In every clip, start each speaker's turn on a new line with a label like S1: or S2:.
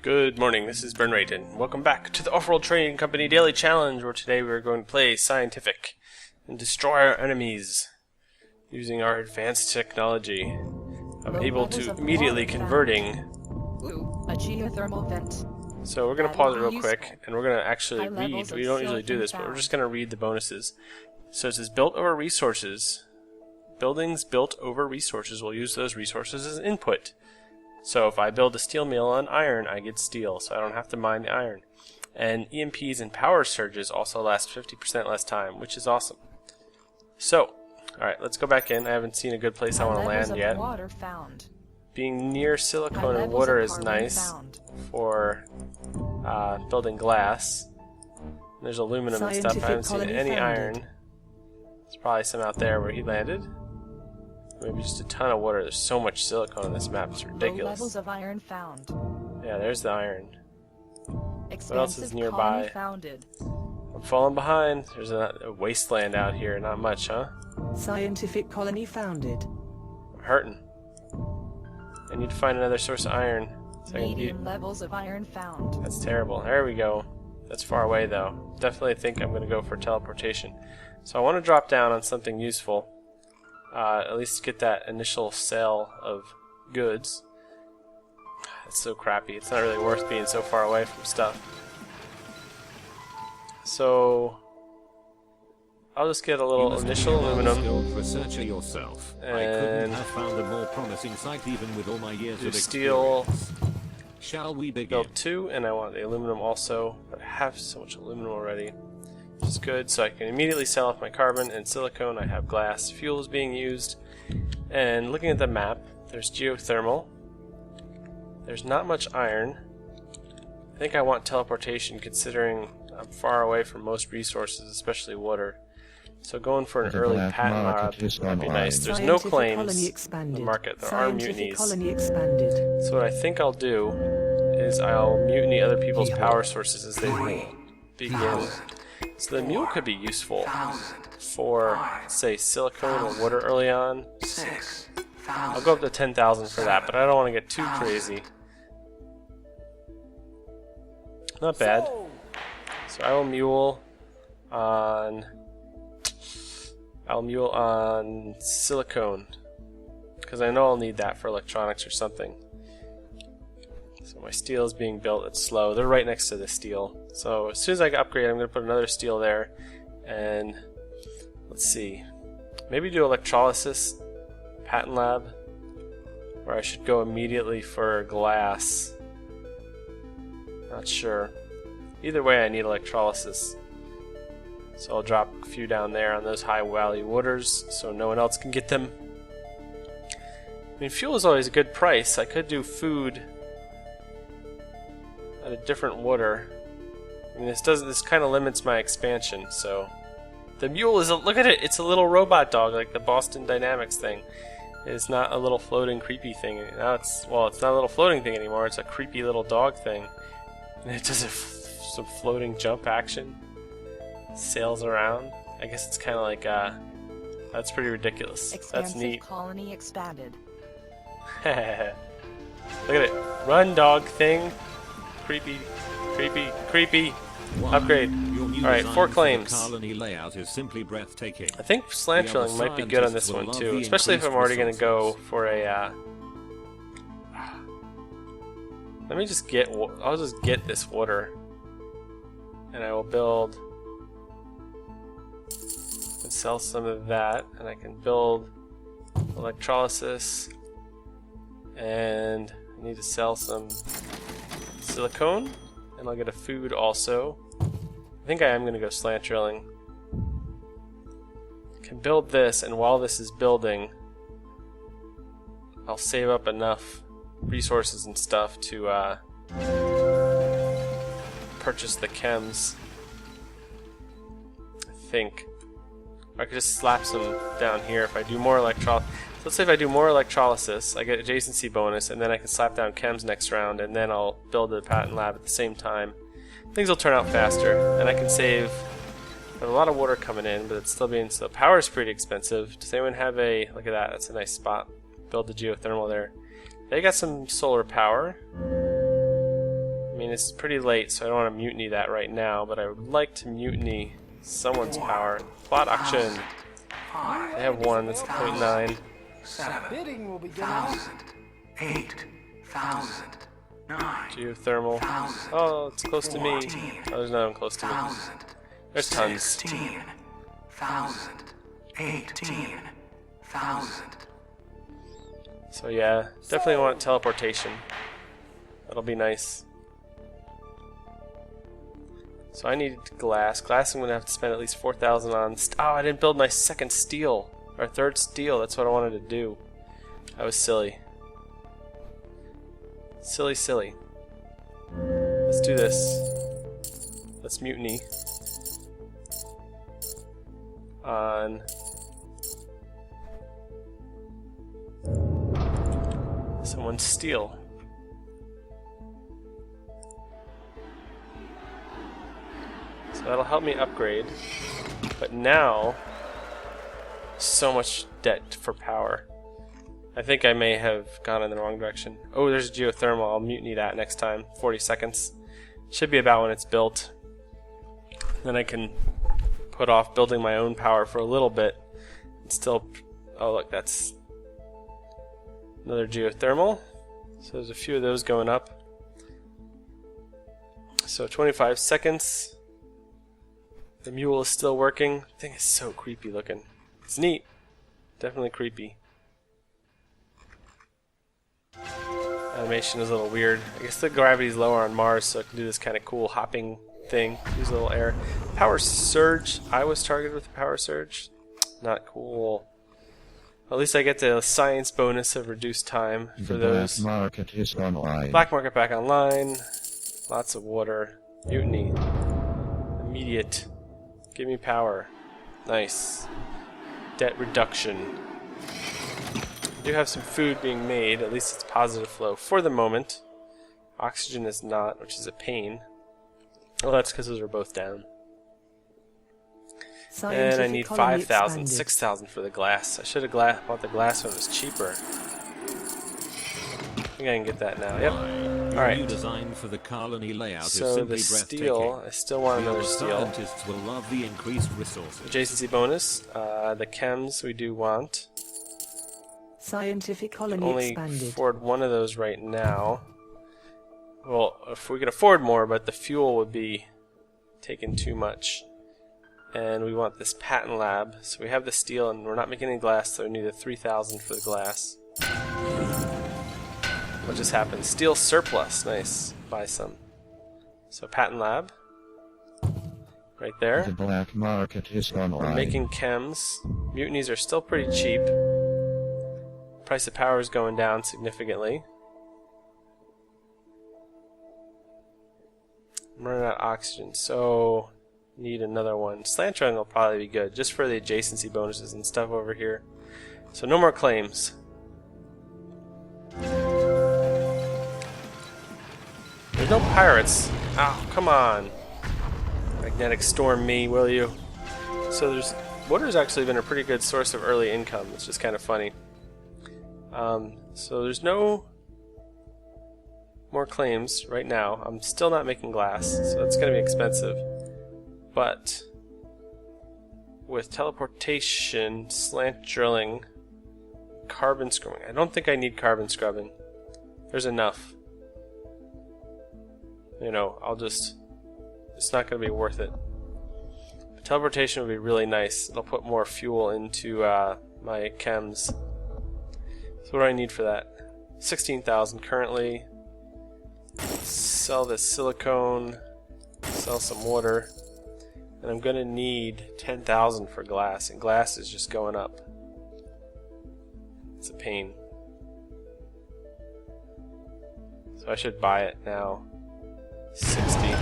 S1: Good morning, this is Burnrate, and welcome back to the Offworld Trading Company Daily Challenge, where today we're going to play Scientific and destroy our enemies using our advanced technology. I'm able to immediately converting.
S2: A geothermal vent.
S1: So we're going to pause it real quick, and we're going to actually read. We don't usually do this, but we're just going to read the bonuses. So it says, built over resources. Buildings built over resources will use those resources as input. So if I build a steel mill on iron, I get steel, so I don't have to mine the iron. And EMPs and power surges also last 50% less time, which is awesome. So, alright, let's go back in. I haven't seen a good place I want to land yet.
S2: Water found.
S1: Being near silicone and water is nice for building glass. There's aluminum and stuff. I haven't seen any iron. There's probably some out there where he landed. Maybe just a ton of water. There's so much silicone on this map, it's ridiculous.
S2: Low levels of iron found.
S1: Yeah, there's the iron.
S2: Expansive
S1: what else is nearby?
S2: Founded.
S1: I'm falling behind. There's a wasteland out here. Not much, huh?
S3: Scientific colony founded.
S1: I'm hurting. I need to find another source of iron. So
S2: Medium levels of iron found.
S1: That's terrible. There we go. That's far away, though. Definitely think I'm going to go for teleportation. So I want to drop down on something useful. At least get that initial sale of goods. It's so crappy. It's not really worth being so far away from stuff. So I'll just get a little initial aluminum.
S4: Researcher yourself.
S1: And
S4: I couldn't have found a more promising site even with all my years of
S1: steel.
S4: experience. Shall we begin?
S1: Build 2, and I want the aluminum also. But I have so much aluminum already. Which is good, so I can immediately sell off my carbon and silicone. I have glass. Fuel is being used. And looking at the map, there's geothermal. There's not much iron. I think I want teleportation considering I'm far away from most resources, especially water. So going for an early patent lab would be nice. There's no claims in the market. There are mutinies. So what I think I'll do is I'll mutiny other people's power sources as they begin. So the mule could be useful for, say, silicone or water early on. I'll go up to 10,000 for that, but I don't want to get too crazy. Not bad. So I will mule on silicone, because I know I'll need that for electronics or something. So my steel is being built. It's slow. They're right next to the steel. So as soon as I upgrade, I'm going to put another steel there. And let's see. Maybe do electrolysis patent lab. Or I should go immediately for glass. Not sure. Either way, I need electrolysis. So I'll drop a few down there on those high value waters so no one else can get them. I mean, fuel is always a good price. I could do food at a different water. I mean, this kind of limits my expansion. So the mule is look at it. It's a little robot dog, like the Boston Dynamics thing. It's not a little floating creepy thing. Now it's not a little floating thing anymore. It's a creepy little dog thing. And it does some floating jump action. Sails around. I guess it's kind of like that's pretty ridiculous. That's neat.
S2: Colony expanded.
S1: Look at it. Run, dog thing. Creepy, creepy, creepy. Upgrade. Alright, 4 claims.
S4: Layout is simply breathtaking.
S1: I think slant drilling might be good on this one too, especially if I'm already going to go for a let me just get I'll just get this water and I will build and sell some of that, and I can build electrolysis, and I need to sell some silicone, and I'll get a food also. I think I am going to go slant drilling. Can build this, and while this is building, I'll save up enough resources and stuff to purchase the chems. I think. I could just slap some down here if I do more electrolysis. So let's say if I do more electrolysis, I get adjacency bonus, and then I can slap down chems next round, and then I'll build a patent lab at the same time. Things will turn out faster, and I can save. I have a lot of water coming in, but it's still being so. Power is pretty expensive. Does anyone have a? Look at that. That's a nice spot. Build the geothermal there. They got some solar power. mean, it's pretty late, so I don't want to mutiny that right now, but I would like to mutiny someone's power. Plot auction. They have one, that's a 0.9.
S5: 7,000, 8,000, 9,
S1: Geothermal. Oh, it's close to me. Oh, there's no one close to me. There's tons.
S5: 16,000, 18,000.
S1: So yeah, definitely want teleportation. That'll be nice. So I need glass. Glass I'm going to have to spend at least 4,000 on. Oh, I didn't build my second steel. Or third steel. That's what I wanted to do. That was silly. Silly, silly. Let's do this. Let's mutiny. On... someone's steel. So that'll help me upgrade. But now, so much debt for power. I think I may have gone in the wrong direction. Oh, there's geothermal. I'll mutiny that next time. 40 seconds. Should be about when it's built. Then I can put off building my own power for a little bit. And still... oh, look, that's another geothermal. So there's a few of those going up. So 25 seconds. The mule is still working. The thing is so creepy looking. It's neat. Definitely creepy. Animation is a little weird. I guess the gravity's lower on Mars, so I can do this kind of cool hopping thing. Use a little air. Power surge. I was targeted with a power surge. Not cool. At least I get the science bonus of reduced time for those.
S6: Black market is online.
S1: Black market back online. Lots of water. Mutiny. Immediate. Give me power. Nice. Debt reduction. I do have some food being made. At least it's positive flow for the moment. Oxygen is not, which is a pain. Well, that's because those are both down. And I need 5,000, 6,000 for the glass. I should have bought the glass when it was cheaper. I think I can get that now. Yep. Alright.
S4: New design for the colony layout is
S1: So
S4: simply
S1: the
S4: breathtaking.
S1: steel, I still want another
S4: The
S1: steel.
S4: scientists will love the increased resources.
S1: Adjacency bonus. The chems we do want.
S3: Scientific colony
S1: Only
S3: expanded.
S1: afford one of those right now. Well, if we could afford more, but the fuel would be taking too much. And we want this patent lab. So we have the steel, and we're not making any glass, so we need a 3,000 for the glass. What just happened? Steel surplus. Nice. Buy some. So patent lab. Right there.
S6: The black market is
S1: We're
S6: online.
S1: making chems. Mutinies are still pretty cheap. Price of power is going down significantly. I'm running out of oxygen, so need another one. Slant drilling will probably be good, just for the adjacency bonuses and stuff over here. So no more claims. There's no pirates. Oh, come on. Magnetic storm me, will you? So water's actually been a pretty good source of early income. It's just kind of funny. So there's no more claims right now. I'm still not making glass, so that's going to be expensive. But with teleportation, slant drilling, carbon scrubbing. I don't think I need carbon scrubbing. There's enough. You know, it's not going to be worth it. But teleportation would be really nice. It'll put more fuel into my chems. So what do I need for that? 16,000 currently. Sell this silicone. Sell some water. And I'm going to need 10,000 for glass. And glass is just going up. It's a pain. So I should buy it now. 60.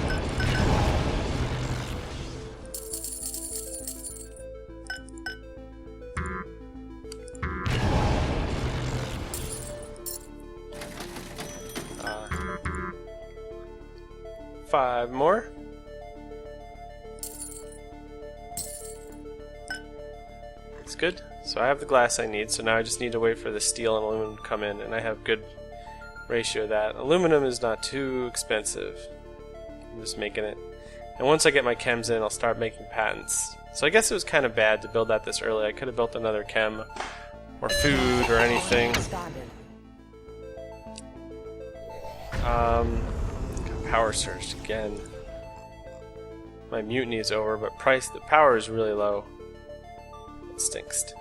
S1: Five more. That's good. So I have the glass I need, so now I just need to wait for the steel and aluminum to come in, and I have good ratio of that. Aluminum is not too expensive. I'm just making it. And once I get my chems in, I'll start making patents. So I guess it was kind of bad to build that this early. I could have built another chem or food or anything.
S2: Expanded.
S1: Power surged again. My mutiny is over, but the power is really low. It stinks.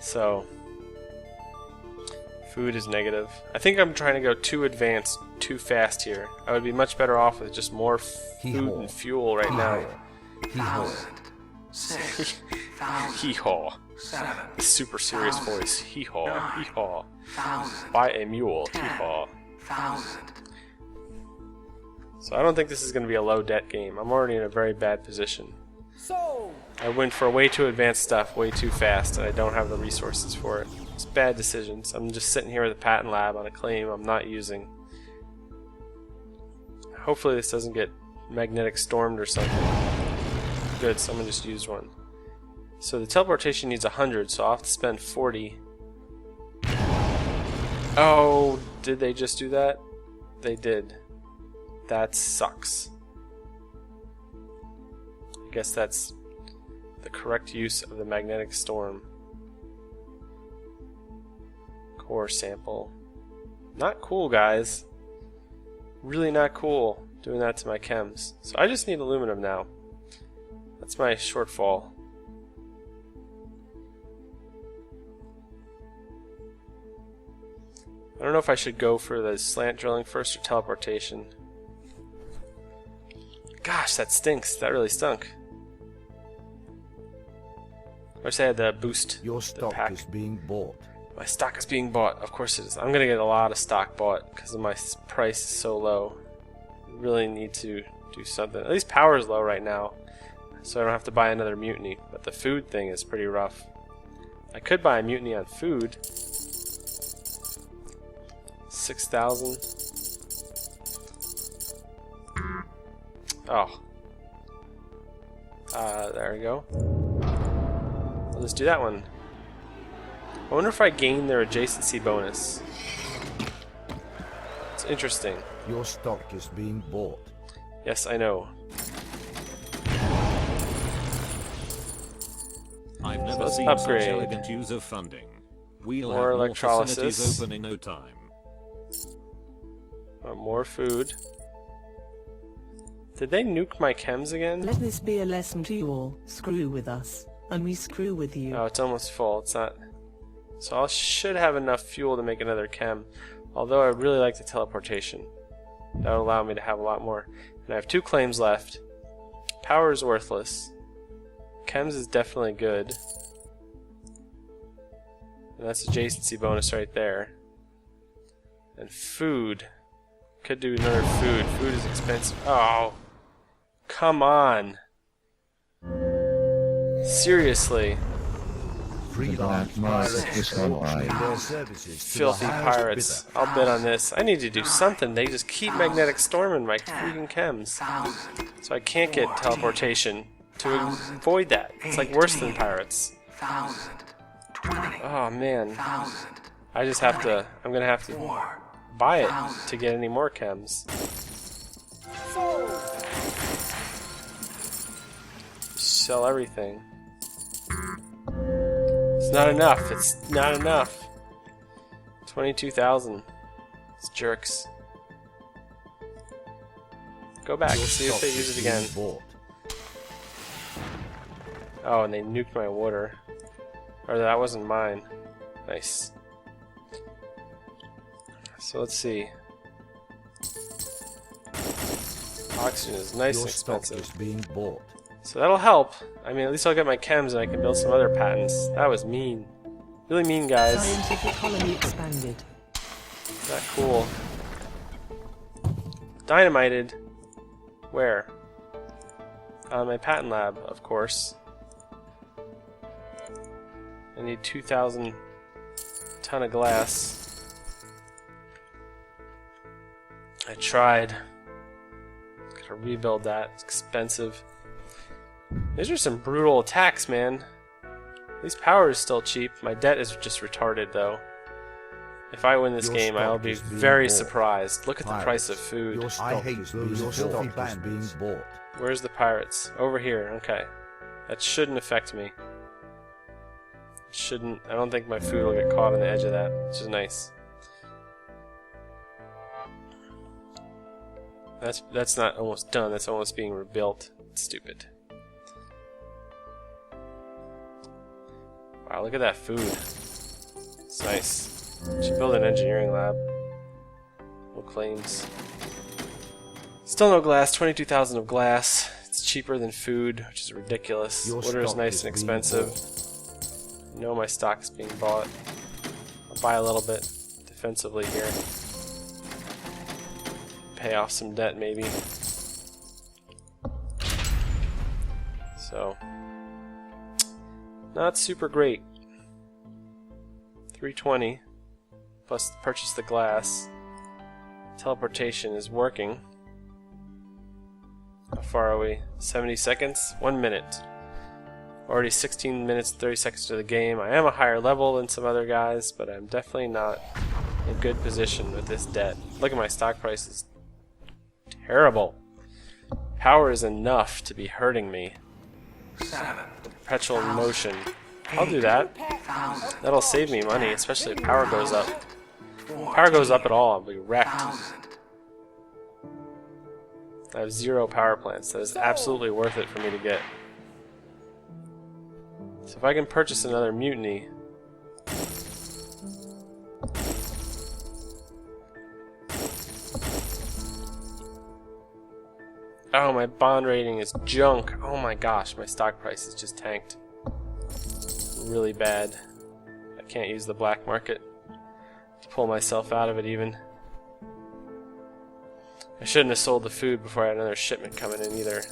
S1: So food is negative. I think I'm trying to go too advanced, too fast here. I would be much better off with just more food and fuel right now.
S5: Thousand. 6.
S1: Hee-haw.
S5: 7.
S1: The super serious voice. Hee-haw. Hee-haw.
S5: 1,000.
S1: Buy a mule. Hee-haw.
S5: 1,000.
S1: So I don't think this is going to be a low debt game. I'm already in a very bad position. I went for way too advanced stuff way too fast, and I don't have the resources for it. It's bad decisions. I'm just sitting here with a patent lab on a claim I'm not using. Hopefully this doesn't get magnetic stormed or something. Good, someone just used one. So the teleportation needs 100, so I'll have to spend 40. Oh, did they just do that? They did. That sucks. I guess that's the correct use of the magnetic storm. Core sample. Not cool, guys. Really not cool doing that to my chems. So I just need aluminum now. That's my shortfall. I don't know if I should go for the slant drilling first or teleportation. Gosh, that stinks. That really stunk. I wish I had the boost.
S7: Your
S1: the
S7: stock
S1: pack.
S7: is being bought.
S1: My stock is being bought. Of course it is. I'm going to get a lot of stock bought because my price is so low. Really need to do something. At least power is low right now, so I don't have to buy another mutiny. But the food thing is pretty rough. I could buy a mutiny on food. 6,000. Oh. There we go. I'll just do that one. I wonder if I gain their adjacency bonus. It's interesting.
S7: Your stock is being bought.
S1: Yes, I know.
S4: I've never
S1: let's
S4: seen
S1: upgrade.
S4: such elegant use of funding. We'll
S1: More
S4: have more
S1: electrolysis.
S4: facilities open in no time.
S1: More food. Did they nuke my chems again?
S3: Let this be a lesson to you all. Screw with us, and we screw with you.
S1: Oh, it's almost full. It's not. So I should have enough fuel to make another chem. Although I really like the teleportation. That would allow me to have a lot more. And I have 2 claims left. Power is worthless. Chems is definitely good. And that's adjacency bonus right there. And food. Could do another food. Food is expensive. Oh. Come on. Seriously.
S6: The black market is gone live.
S7: Their services to the
S1: Filthy
S7: highest
S1: pirates.
S7: bidder.
S1: I'll bet on this. I need to do something. They just keep magnetic storming my freaking chems.
S5: 1,000.
S1: So I can't get teleportation to avoid that. It's like worse than pirates.
S5: 1,000. 20.
S1: Oh man.
S5: 1,000.
S1: I just have to, I'm gonna have to
S5: 4.
S1: buy it to get any more chems. Sell everything. It's not enough. It's not enough. 22,000. It's jerks. Go back and
S7: Your
S1: see if
S7: stock
S1: they
S7: is
S1: use it
S7: being
S1: again.
S7: bought.
S1: Oh, and they nuked my water. Or that wasn't mine. Nice. So let's see. Oxygen is nice
S7: Your
S1: and
S7: stock
S1: expensive.
S7: is being bought.
S1: So that'll help. I mean, at least I'll get my chems and I can build some other patents. That was mean. Really mean, guys.
S3: Scientific colony expanded.
S1: Not cool. Dynamited. Where? On my patent lab, of course. I need 2,000 ton of glass. I tried. Gotta rebuild that. It's expensive. These are some brutal attacks, man. At least power is still cheap. My debt is just retarded, though. If I win this
S7: Your
S1: game, I'll
S7: stock
S1: be
S7: is being
S1: very
S7: bought.
S1: surprised. Look at the price of
S7: Pirates.
S1: food.
S7: Your stock is being bought.
S1: Where's the pirates? Over here. Okay. That shouldn't affect me. It shouldn't. I don't think my food will get caught on the edge of that, which is nice. That's not almost done. That's almost being rebuilt. It's stupid. Wow, look at that food. It's nice. Should build an engineering lab. No claims. Still no glass. 22,000 of glass. It's cheaper than food, which is ridiculous.
S7: Your
S1: Water is
S7: stock
S1: nice
S7: is
S1: and
S7: being
S1: expensive. No, my stock's being bought. I'll buy a little bit defensively here. Pay off some debt, maybe. So, not super great. 320 plus purchase the glass. Teleportation is working. How far are we? 70 seconds? 1 minute. Already 16 minutes 30 seconds to the game. I am a higher level than some other guys, but I'm definitely not in a good position with this debt. Look at my stock prices. Terrible. Power is enough to be hurting me.
S5: 7,
S1: Perpetual motion. I'll do that. That'll save me money, especially if power goes up. If power goes up at all, I'll be wrecked.
S5: 1,000,
S1: I have 0 power plants. That is absolutely worth it for me to get. So if I can purchase another mutiny... Oh, my bond rating is junk. Oh my gosh, my stock price is just tanked. Really bad. I can't use the black market to pull myself out of it even. I shouldn't have sold the food before I had another shipment coming in either.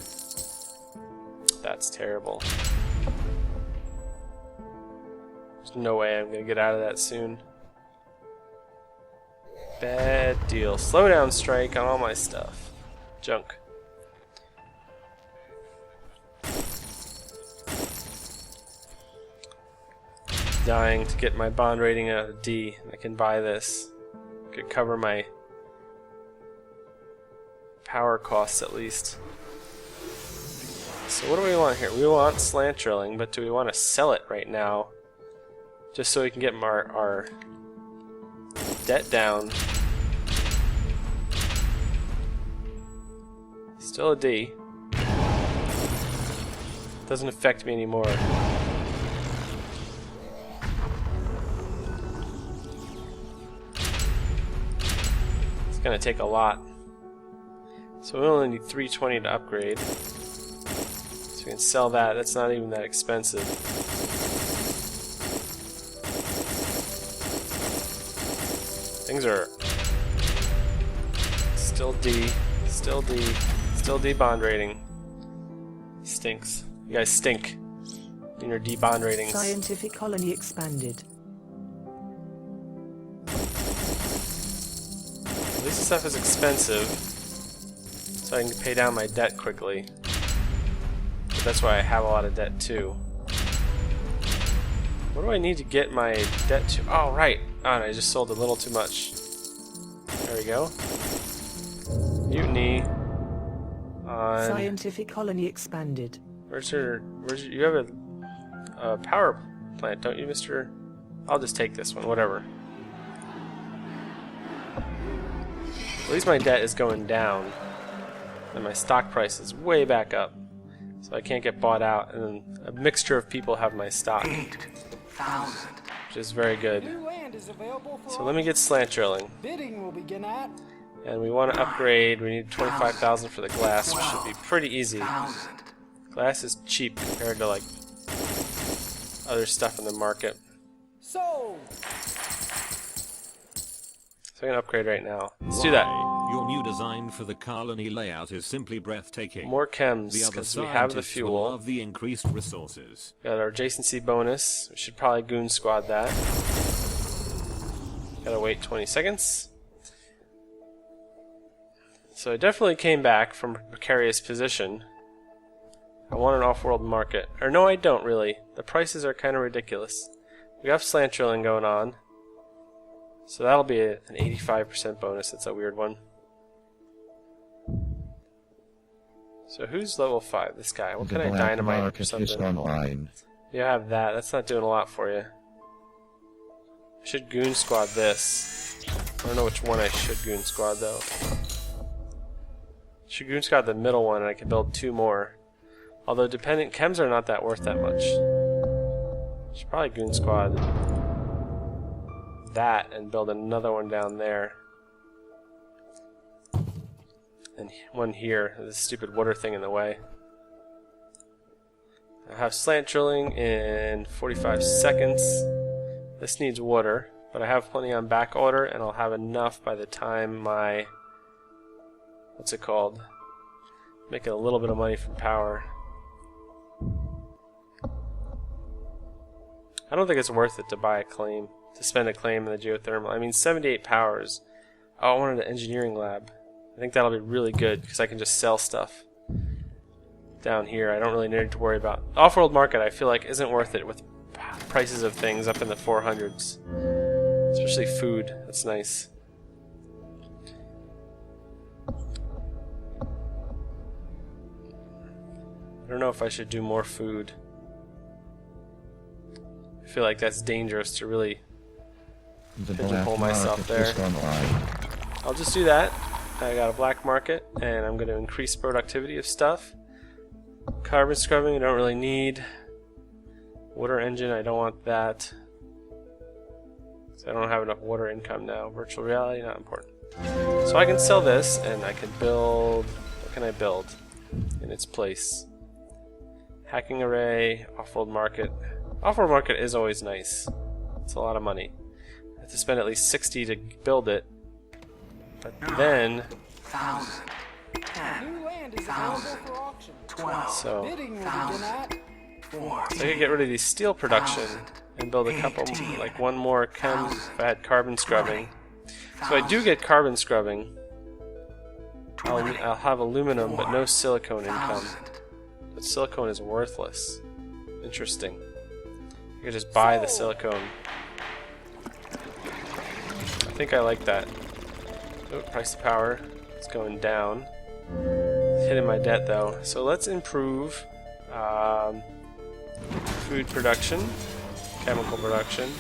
S1: That's terrible. There's no way I'm gonna get out of that soon. Bad deal. Slowdown strike on all my stuff. Junk. Dying to get my bond rating out of D. I can buy this. Could cover my power costs at least. So what do we want here? We want slant drilling, but do we want to sell it right now? Just so we can get our debt down. Still a D. Doesn't affect me anymore. It's gonna take a lot. So we only need 320 to upgrade. So we can sell that. That's not even that expensive. Things are still D, still D, still D bond rating. Stinks. You guys stink in your D bond ratings.
S3: Scientific colony expanded.
S1: At least this stuff is expensive, so I can pay down my debt quickly. But that's why I have a lot of debt too. What do I need to get my debt to? Oh, right. Oh, and I just sold a little too much. There we go. Mutiny on...
S3: Scientific colony expanded.
S1: Where's your you have a power plant, don't you, Mr.? I'll just take this one, whatever. At least my debt is going down, and my stock price is way back up, so I can't get bought out, and then a mixture of people have my stock,
S5: 8,000,
S1: which is very good.
S8: New land is available for
S1: So let me get slant drilling,
S8: bidding will begin at
S1: and we want to upgrade. We need 25,000 for the glass, which should be pretty easy.
S5: 1,000,
S1: Glass is cheap compared to like other stuff in the market,
S8: sold.
S1: so I'm gonna upgrade right now. Let's do that.
S4: Your new design for the colony layout is simply breathtaking.
S1: More chems,
S4: The other
S1: because we have the
S4: scientists will
S1: fuel.
S4: love the increased resources.
S1: Got our adjacency bonus. We should probably goon squad that. Gotta wait 20 seconds. So I definitely came back from a precarious position. I want an off-world market. Or no, I don't really. The prices are kind of ridiculous. We have slant drilling going on. So that'll be an 85% bonus. That's a weird one. So who's level 5? This guy. What can I dynamite or
S6: market is
S1: something?
S6: online.
S1: You have that. That's not doing a lot for you. I should goon squad this. I don't know which one I should goon squad though. Should goon squad the middle one and I can build 2 more. Although dependent chems are not that worth that much. Should probably goon squad that and build another one down there. And one here. This stupid water thing in the way. I have slant drilling in 45 seconds. This needs water, but I have plenty on back order, and I'll have enough by the time my... what's it called? Making a little bit of money from power. I don't think it's worth it to buy a claim, to spend a claim in the geothermal. I mean, 78 powers. Oh, I wanted an engineering lab. I think that'll be really good, because I can just sell stuff down here. I don't really need to worry about. Off-world market, I feel like, isn't worth it with prices of things up in the 400s. Especially food. That's nice. I don't know if I should do more food. I feel like that's dangerous to really pigeonhole myself there. I'll just do that. I got a black market, and I'm going to increase productivity of stuff. Carbon scrubbing I don't really need. Water engine, I don't want that. So I don't have enough water income now. Virtual reality, not important. So I can sell this, and I can build... what can I build in its place? Hacking array, off-world market. Off-world market is always nice. It's a lot of money. I have to spend at least 60 to build it. But then...
S5: 1,000. 10.
S8: New land is available for auction.
S5: 12.
S1: So
S8: Bidding will begin at
S5: 4.
S1: I could get rid of these steel production and build a couple, like one more chem if I had carbon scrubbing. So I do get carbon scrubbing. I'll have aluminum but no silicone income. But silicone is worthless. Interesting. I could just buy the silicone. I think I like that. Oh, price of power is going down. It's hitting my debt though. So let's improve food production, chemical production,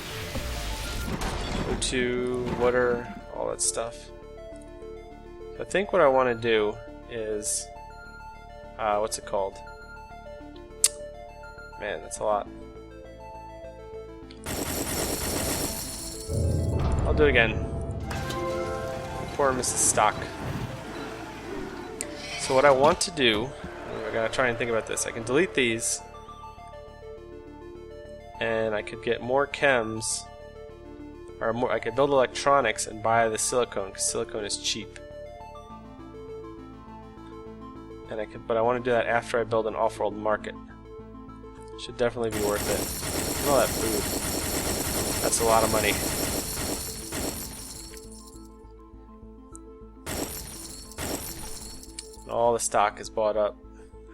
S1: O2, water, all that stuff. I think what I want to do is, what's it called? Man, that's a lot. I'll do it again. Poor Mrs. Stock. So what I want to do, I gotta try and think about this. I can delete these, and I could get more chems, or more. I could build electronics and buy the silicone because silicone is cheap. And I could, but I want to do that after I build an off-world market. Should definitely be worth it. Look at all that food. That's a lot of money. All the stock is bought up.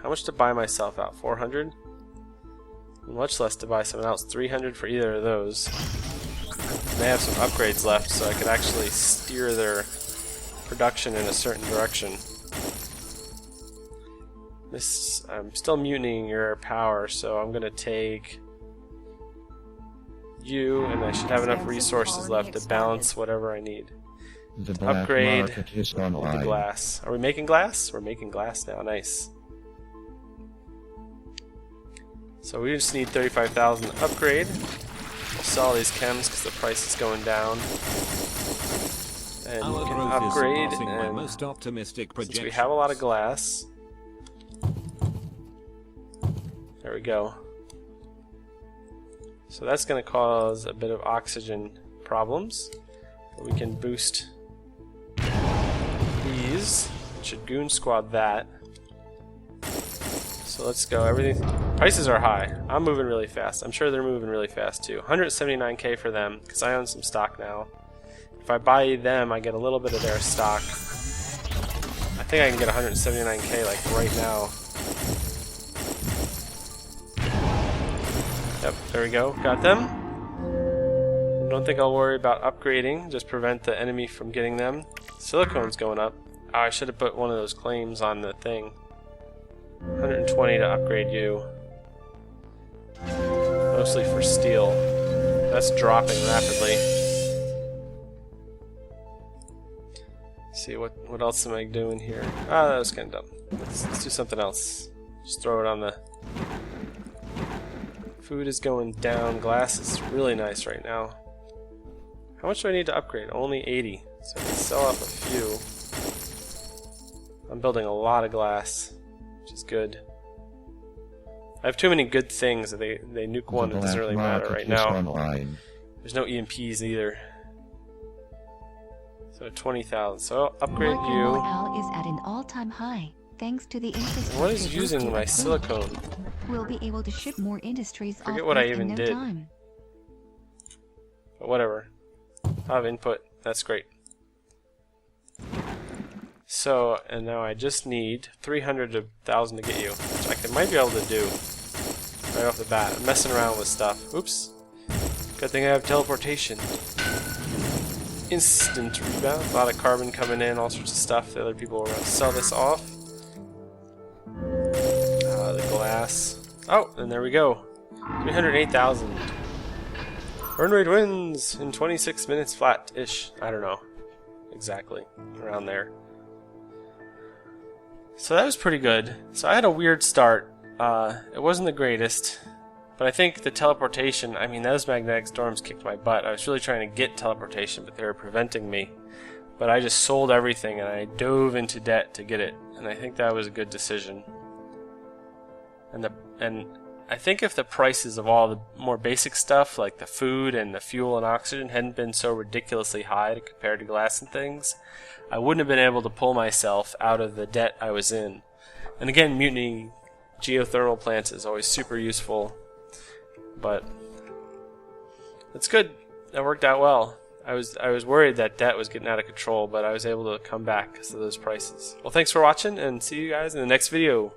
S1: How much to buy myself out? 400? Much less to buy someone else. 300 for either of those. They have some upgrades left, so I could actually steer their production in a certain direction. This, I'm still mutinying your power, so I'm gonna take you, and I should have enough resources left to balance whatever I need.
S6: The black
S1: Upgrade
S6: market is
S1: the
S6: online.
S1: glass. Are we making glass? We're making glass now. Nice. So we just need 35,000 to upgrade. We'll sell these chems because the price is going down. And we
S4: Our
S1: can
S4: growth is
S1: upgrade,
S4: surpassing my
S1: and
S4: most optimistic
S1: since
S4: projections.
S1: we have a lot of glass, there we go. So that's going to cause a bit of oxygen problems. But we can boost these. Should goon squad that. So let's go. Everything. Prices are high. I'm moving really fast. I'm sure they're moving really fast too. 179k for them because I own some stock now. If I buy them, I get a little bit of their stock. I think I can get 179k like right now. Yep, there we go. Got them. don't think I'll worry about upgrading, just prevent the enemy from getting them. Silicone's going up. Oh, I should have put one of those claims on the thing. 120 to upgrade you. Mostly for steel. That's dropping rapidly. See, what else am I doing here? Ah, that was kind of dumb. Let's do something else. Just throw it on the... Food is going down. Glass is really nice right now. How much do I need to upgrade? Only 80. So I can sell off a few. I'm building a lot of glass, which is good. I have too many good things that they nuke one. It doesn't really matter right now. There's no EMPs either. So 20,000. So I'll upgrade
S9: Market
S1: you.
S9: morale is at an all-time high, thanks to the infrastructure.
S1: What is using
S9: boosted
S1: my
S9: upgrade.
S1: silicone?
S9: We'll be able to ship more industries
S1: Forget
S9: off
S1: what I
S9: grid
S1: even
S9: in no
S1: did.
S9: time.
S1: But whatever. I have input. That's great. So, and now I just need 300 to 1,000 to get you, which I might be able to do right off the bat. I'm messing around with stuff. Oops. Good thing I have teleportation. Instant rebound. A lot of carbon coming in, all sorts of stuff. The other people are going to sell this off. The glass. Oh, and there we go. 308,000. Burnrate wins in 26 minutes flat-ish. I don't know. Exactly. Around there. So that was pretty good. So I had a weird start. It wasn't the greatest. But I think the teleportation, I mean, those magnetic storms kicked my butt. I was really trying to get teleportation, but they were preventing me. But I just sold everything and I dove into debt to get it. And I think that was a good decision. And I think if the prices of all the more basic stuff, like the food and the fuel and oxygen, hadn't been so ridiculously high compared to glass and things, I wouldn't have been able to pull myself out of the debt I was in. And again, mutiny geothermal plants is always super useful. But it's good. That worked out well. I was worried that debt was getting out of control, but I was able to come back because of those prices. Well, thanks for watching, and see you guys in the next video.